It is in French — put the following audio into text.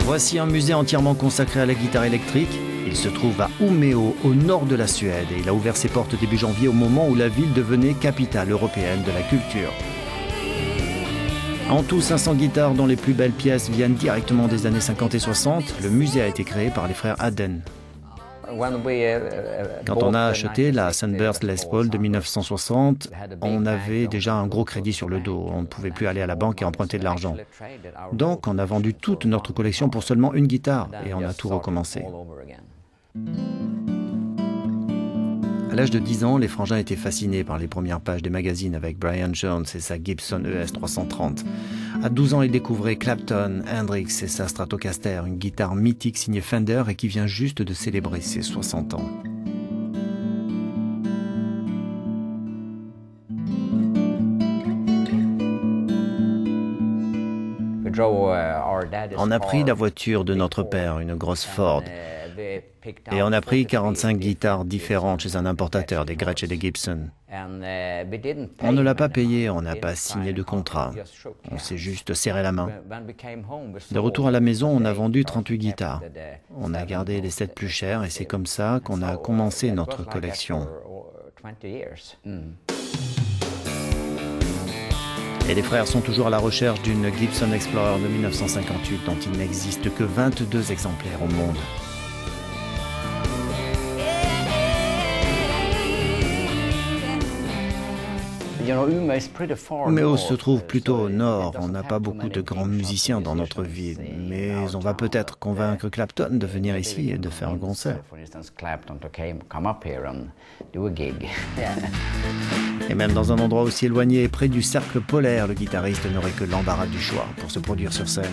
Voici un musée entièrement consacré à la guitare électrique. Il se trouve à Umeå, au nord de la Suède, et il a ouvert ses portes début janvier au moment où la ville devenait capitale européenne de la culture. En tout, 500 guitares dont les plus belles pièces viennent directement des années 50 et 60. Le musée a été créé par les frères Hadden. Quand on a acheté la Sunburst Les Paul de 1960, on avait déjà un gros crédit sur le dos. On ne pouvait plus aller à la banque et emprunter de l'argent. Donc on a vendu toute notre collection pour seulement une guitare et on a tout recommencé. À l'âge de 10 ans, les frangins étaient fascinés par les premières pages des magazines avec Brian Jones et sa Gibson ES 330. À 12 ans, ils découvraient Clapton, Hendrix et sa Stratocaster, une guitare mythique signée Fender et qui vient juste de célébrer ses 60 ans. On a pris la voiture de notre père, une grosse Ford. Et on a pris 45 guitares différentes chez un importateur, des Gretsch et des Gibson. On ne l'a pas payé, on n'a pas signé de contrat. On s'est juste serré la main. De retour à la maison, on a vendu 38 guitares. On a gardé les 7 plus chères et c'est comme ça qu'on a commencé notre collection. Et les frères sont toujours à la recherche d'une Gibson Explorer de 1958 dont il n'existe que 22 exemplaires au monde. Umeå se trouve plutôt au nord, on n'a pas beaucoup de grands musiciens dans notre ville, mais on va peut-être convaincre Clapton de venir ici et de faire un concert. Et même dans un endroit aussi éloigné, près du cercle polaire, le guitariste n'aurait que l'embarras du choix pour se produire sur scène.